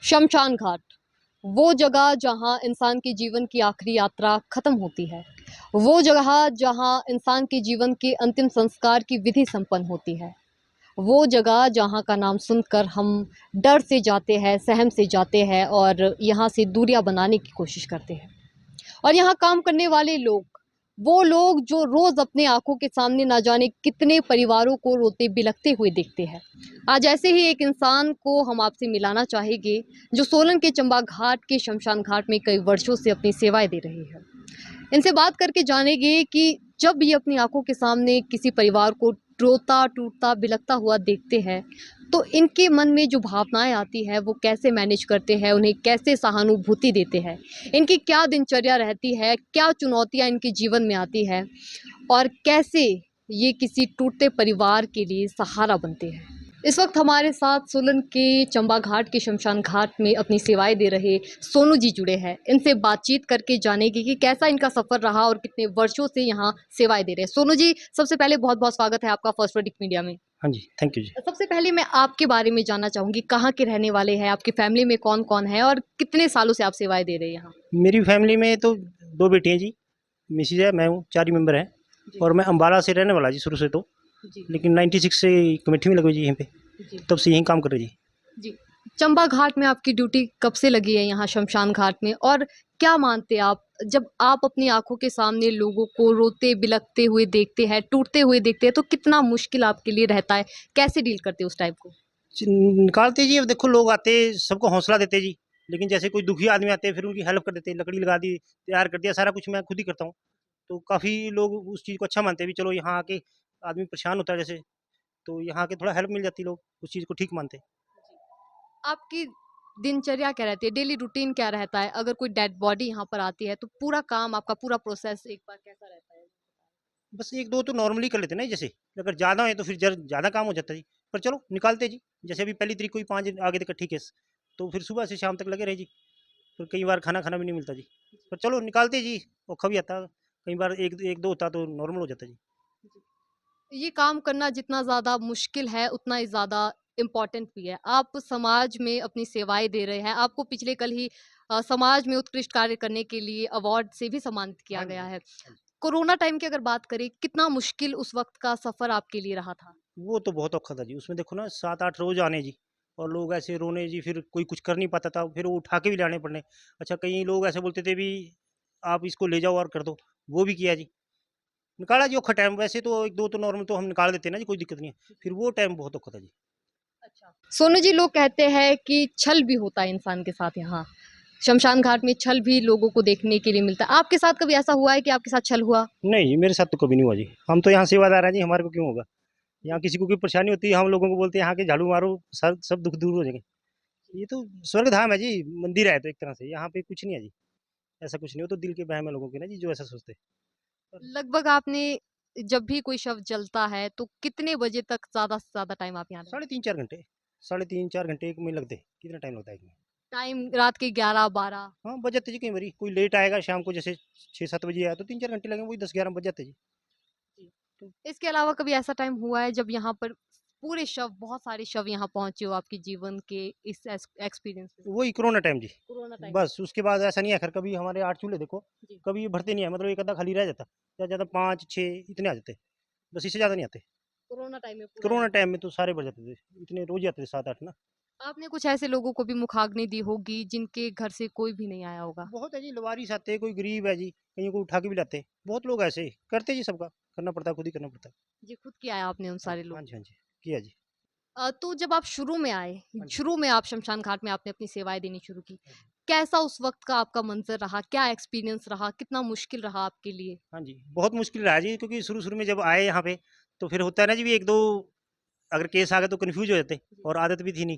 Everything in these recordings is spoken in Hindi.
शमशान घाट वो जगह जहां इंसान के जीवन की आखिरी यात्रा खत्म होती है। वो जगह जहां इंसान के जीवन के अंतिम संस्कार की विधि संपन्न होती है। वो जगह जहां का नाम सुनकर हम डर से जाते हैं, सहम से जाते हैं और यहाँ से दूरियां बनाने की कोशिश करते हैं। और यहाँ काम करने वाले लोग, वो लोग जो रोज अपने आंखों के सामने ना जाने कितने परिवारों को रोते बिलखते हुए देखते हैं। आज ऐसे ही एक इंसान को हम आपसे मिलाना चाहेंगे जो सोलन के चंबा घाट के शमशान घाट में कई वर्षों से अपनी सेवाएं दे रहे हैं। इनसे बात करके जानेंगे कि जब ये अपनी आंखों के सामने किसी परिवार को रोता टूटता बिलखता हुआ देखते हैं तो इनके मन में जो भावनाएं आती है वो कैसे मैनेज करते हैं, उन्हें कैसे सहानुभूति देते हैं, इनकी क्या दिनचर्या रहती है, क्या चुनौतियां इनके जीवन में आती है और कैसे ये किसी टूटते परिवार के लिए सहारा बनते हैं। इस वक्त हमारे साथ सोलन के चंबा घाट के शमशान घाट में अपनी सेवाएं दे रहे सोनू जी जुड़े हैं। इनसे बातचीत करके जानेंगे कि कैसा इनका सफर रहा और कितने वर्षों से यहाँ सेवाएं दे रहे हैं। सोनू जी, सबसे पहले बहुत बहुत स्वागत है आपका फर्स्ट वर्डिक मीडिया में। हाँ जी, थैंक यू जी। सबसे पहले मैं आपके बारे में जानना चाहूंगी, कहाँ के रहने वाले हैं, आपकी फैमिली में कौन कौन है और कितने सालों से आप सेवाएं दे रहे हैं यहाँ। मेरी फैमिली में तो 2 बेटी हैं जी, मिसेज़ है, मैं हूँ, 4 ही मेंबर हैं। जी। और मैं अम्बाला से रहने वाला जी शुरू से तो, जी लेकिन 96 से कमेटी में लगे जी यहीं पे, जी तब से यहीं काम कर रहे जी। जी। चंबा घाट में आपकी ड्यूटी कब से लगी है यहाँ शमशान घाट में, और क्या मानते हैं आप जब आप अपनी आंखों के सामने लोगों को रोते बिलखते हुए देखते हैं, टूटते हुए देखते हैं, तो कितना मुश्किल आपके लिए रहता है, कैसे डील करते हैं उस टाइम को। निकालते जी, अब देखो लोग आते, सबको हौसला देते जी, लेकिन जैसे कोई दुखी आदमी आते हैं फिर उनकी हेल्प कर देते, लकड़ी लगा दी, तैयार कर दिया, सारा कुछ मैं खुद ही करता हूँ। तो काफ़ी लोग उस चीज़ को अच्छा मानते हैं भी, चलो यहाँ आके आदमी परेशान होता है जैसे, तो यहाँ आके थोड़ा हेल्प मिल जाती है, लोग उस चीज़ को ठीक मानते हैं। आपकी दिनचर्या क्या रहती है, डेली रूटीन क्या रहता है, अगर कोई डेड बॉडी यहाँ पर आती है तो पूरा काम आपका, पूरा प्रोसेस एक बार कैसा रहता है। बस 1-2 तो नॉर्मली कर लेते हैं ना जैसे, अगर ज़्यादा है तो फिर ज़्यादा काम हो जाता है जी। पर चलो निकालते हैं जी, जैसे अभी पहली तारीख को ही 5 आगे तक इकट्ठी केस, तो फिर सुबह से शाम तक लगे रहे जी। फिर कई बार खाना-खाना भी नहीं मिलता जी। पर चलो निकालते हैं जी, औखा भी आता है, कई बार 1-2 होता तो नॉर्मल हो जाता है जी। ये काम करना जितना ज़्यादा मुश्किल है उतना ही ज़्यादा इम्पोर्टेंट भी है। आप समाज में अपनी सेवाएँ दे रहे हैं। आपको पिछले कल ही समाज में उत्कृष्ट कार्य करने के लिए अवार्ड से भी सम्मानित किया हाँ जी, गया हाँ है। जी, हाँ जी। कोरोना टाइम की अगर बात करें, कितना मुश्किल उस वक़्त का सफ़र आपके लिए रहा था? वो तो बहुत औखा था जी, उसमें देखो ना 7-8 रोज़ आने जी, और लोग ऐसे रोने जी, फिर कोई कुछ कर नहीं पाता था, फिर वो उठा के भी लाने पड़ने। अच्छा, कई लोग ऐसे बोलते थे भी आप इसको ले जाओ और कर दो, वो भी किया जी। निकाला जी औखा टाइम, वैसे तो 1-2 तो नॉर्मल तो हम निकाल देते हैं ना जी, कोई दिक्कत नहीं है। फिर वो टाइम बहुत औखा था जी। अच्छा। सोनू जी, लोग कहते हैं कि छल भी होता है इंसान के साथ यहाँ। शमशान घाट में छल भी लोगों को देखने के लिए मिलता है। आपके साथ कभी ऐसा हुआ है कि आपके साथ छल हुआ? नहीं जी, मेरे साथ तो कभी नहीं हुआ जी। हम तो यहाँ सेवादार हैं जी, हमारे को क्यों होगा? यहाँ किसी को कोई परेशानी होती है, हम लोगों को बोलते हैं यहाँ के झाड़ू मारो, सर सब दुःख दूर हो जाएँगे। ये तो स्वर्ग धाम है जी, मंदिर है तो एक तरह से, यहाँ पे कुछ नहीं है जी। ऐसा कुछ नहीं, वो तो दिल के वहम है लोगों के ना जी, जो ऐसा सोचते हैं। पर लगभग आपने, जब भी कोई शव जलता है तो कितने बजे तक ज़्यादा से ज़्यादा टाइम आप यहाँ रहते हैं? साढ़े 3-4 घंटे, साढ़े 3-4 घंटे एक में लगते हैं। कितना टाइम लगता है एक में? टाइम रात के 11-12? हाँ, बच जाते जी कई बारी, कोई लेट आएगा शाम को, जैसे 6-7 बजे आया तो 3-4 घंटे लगेंगे, वही 10-11 बज जाते हैं जी। जी। तो इसके अलावा कभी ऐसा टाइम हुआ है जब यहाँ पर पूरे शव, बहुत सारे शव यहाँ पहुँचे हो आपके जीवन के इस एक्सपीरियंस में? वही कोरोना टाइम जी। कोरोना टाइम में? बस उसके बाद ऐसा नहीं है, खैर कभी हमारे 8 चूल्हे देखो, जी। कभी ये भरते नहीं है, मतलब एक आधा खाली रह जाता। ज़्यादा से ज़्यादा 5-6 इतने आ जाते। बस इससे ज़्यादा नहीं आते। कोरोना टाइम में पूरा कोरोना यहाँ। टाइम में तो सारे भर जाते थे, इतने रोज़ ही आते थे 7-8 ना। आपने कुछ ऐसे लोगों को भी मुखाग्नि दी होगी जिनके घर से कोई भी नहीं आया होगा? बहुत है जी, लवारिस आते, कोई गरीब है जी, कईयों को उठा के भी लाते। बहुत लोग ऐसे ही करते जी, सबका करना पड़ता है, खुद ही करना पड़ता है। जी, खुद किया है आपने उन हाँ जी, सारे हाँ लोगों जी, हाँ को। जी, किया जी। तो जब आप शुरू में आए, हाँ जी, शुरू में आप शमशान घाट में आपने अपनी सेवाएँ देनी शुरू की। हाँ जी। कैसा उस वक़्त का आपका मंज़र रहा? क्या एक्सपीरियंस रहा? कितना मुश्किल रहा आपके लिए? हाँ जी, बहुत मुश्किल रहा जी, क्योंकि शुरू-शुरू में जब आए यहाँ पे, तो फिर होता है ना जी, भी 1-2 अगर केस आ गए तो कन्फ्यूज़ हो जाते, जी। और आदत भी थी नहीं।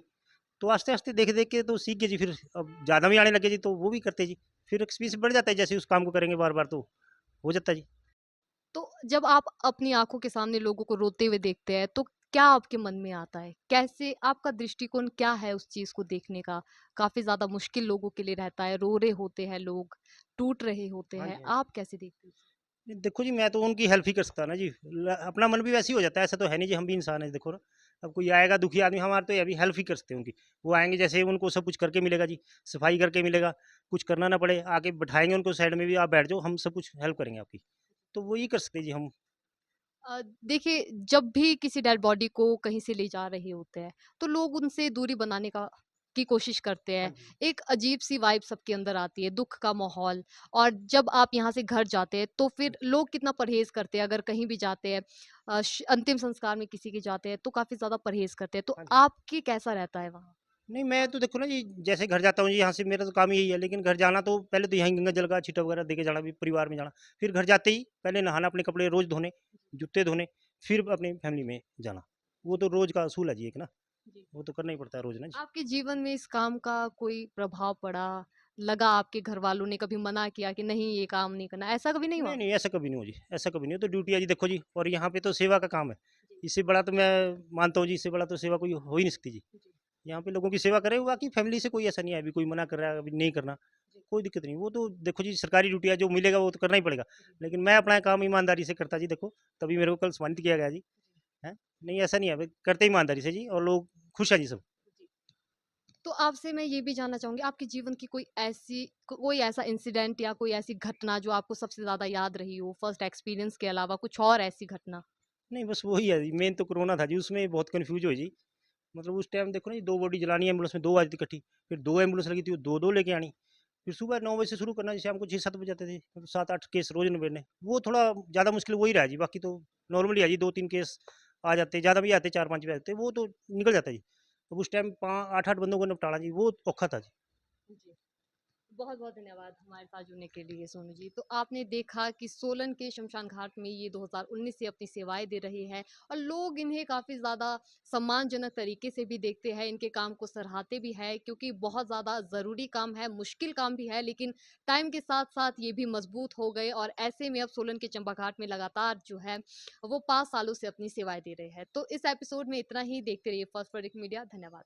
तो आस्ते-आस्ते देख-देख के तो सीख गए जी, फिर अब ज़्यादा भी आने लगे जी, तो वो भी करते जी। फिर एक्सपीरियंस बढ़ जाता है, जैसे उस काम को करेंगे बार-बार तो हो जाता है जी। तो जब आप अपनी आँखों के सामने लोगों को रोते हुए देखते हैं, तो क्या आपके मन में आता है? कैसे आपका दृष्टिकोण क्या है उस चीज़ को देखने का? काफ़ी ज़्यादा मुश्किल लोगों के लिए रहता है, रो रहे होते हैं लोग, टूट रहे होते हाँ हैं, जी, हाँ जी। आप कैसे देखते हो? नहीं, देखो जी, मैं तो उनकी हेल्प ही कर सकता ना जी। अपना मन भी वैसे ही हो जाता है, ऐसा तो है नहीं जी, हम भी इंसान हैं देखो ना। अब कोई आएगा दुखी आदमी, हमारे तो अभी हेल्प ही कर सकते हैं उनकी। वो आएँगे जैसे उनको सब कुछ करके मिलेगा जी, सफाई करके मिलेगा, कुछ करना ना पड़े, आके बिठाएँगे उनको साइड में भी, आप बैठ जाओ, हम सब कुछ हेल्प करेंगे आपकी। तो वो ही कर सकते हैं जी हम। देखिए, जब भी किसी डेड बॉडी को कहीं से ले जा रहे होते हैं, तो लोग उनसे दूरी बनाने की कोशिश करते हाँ हैं। जी। एक अजीब-सी वाइब सबके अंदर आती है, दुःख का माहौल। और जब आप यहाँ से घर जाते हैं, तो हाँ फिर जी। लोग कितना परहेज़ करते हैं, अगर कहीं भी जाते हैं, अंतिम संस्कार में किसी के जाते हैं, तो काफ़ी ज़्यादा परहेज़ करते हैं। तो हाँ जी। आपके कैसा रहता है वहाँ? नहीं, मैं तो देखो ना जी, जैसे घर जाता हूँ जी, यहाँ से मेरा तो काम यही है, लेकिन घर जाना तो पहले तो यहीं गंगा जल का छींटा वगैरह देके जाना, भी परिवार में जाना। फिर घर जाते ही पहले नहाना, अपने कपड़े रोज़ धोने, जूते धोने, फिर अपनी फैमिली में जाना। वो तो रोज़ का असूल है जी एक ना, जी। वो तो करना ही पड़ता है रोज़ ना जी। आपके जीवन में इस काम का कोई प्रभाव पड़ा? लगा आपके घरवालों ने कभी मना किया कि नहीं ये काम नहीं करना, ऐसा कभी नहीं नहीं, हुआ? नहीं, ऐसा कभी नहीं हो जी, ऐसा कभी नहीं हो, तो ड्यूटी है जी देखो जी, और यहाँ पे तो सेवा का काम है। इससे बड़ा तो मैं मानता हूँ जी, इससे बड़ा तो सेवा कोई हो ही नहीं सकती जी। जी। यहाँ पे लोगों की सेवा करें, बाकी फैमिली से कोई ऐसा नहीं है, अभी कोई मना कर रहा है, अभी नहीं करना, जी। कोई दिक्कत नहीं। वो तो देखो जी, सरकारी ड्यूटी है, जो मिलेगा वो तो करना ही पड़ेगा। जी। लेकिन मैं अपना काम ईमानदारी से करता जी देखो, तभी मेरे को कल सम्मानित किया गया जी, जी। हैं? नहीं ऐसा नहीं है, भाई करते ईमानदारी से जी, और लोग खुश हैं जी सब। जी। तो आपसे मैं ये भी जानना चाहूँगी आपके जीवन की कोई ऐसा इंसिडेंट या कोई ऐसी घटना जो आपको सबसे ज़्यादा याद रही हो, फर्स्ट एक्सपीरियंस के अलावा कुछ और ऐसी घटना? नहीं बस वही है जी, मेन तो कोरोना था जी, उसमें बहुत कन्फ्यूज़ हुए जी। मतलब उस टाइम देखो ना जी, 2 बॉडी जलानी एम्बुलेंस में, 2 आ जाती इकट्ठी, फिर 2 एम्बुलेंस लगी थी, वो 2-2 लेके आनी। फिर सुबह 9 बजे से शुरू करना जी, शाम को 6-7 बजे जाते थे, मतलब 7-8 केस रोज़ निबेड़ने। वो थोड़ा ज़्यादा मुश्किल वही रहा जी, बाकी तो नॉर्मली है जी, 2-3 केस आ जाते, ज़्यादा भी आते, 4-5 भी आ जाते, वो तो निकल जाता है जी। अब उस टाइम 8-8 बंदों को निपटाना जी, वो औखा था जी। जी। बहुत-बहुत धन्यवाद हमारे साथ जुड़ने के लिए सोनू जी। तो आपने देखा कि सोलन के शमशान घाट में ये 2019 से अपनी सेवाएँ दे रहे हैं और लोग इन्हें काफ़ी ज़्यादा सम्मानजनक तरीके से भी देखते हैं, इनके काम को सराहते भी हैं क्योंकि बहुत ज़्यादा ज़रूरी काम है, मुश्किल काम भी है लेकिन टाइम के साथ-साथ ये भी मज़बूत हो गए और ऐसे में अब सोलन के चंपा घाट में लगातार जो है वो 5 सालों से अपनी सेवाएँ दे रहे हैं। तो इस एपिसोड में इतना ही, देखते रहिए फर्स्ट प्रोजेक्ट मीडिया। धन्यवाद।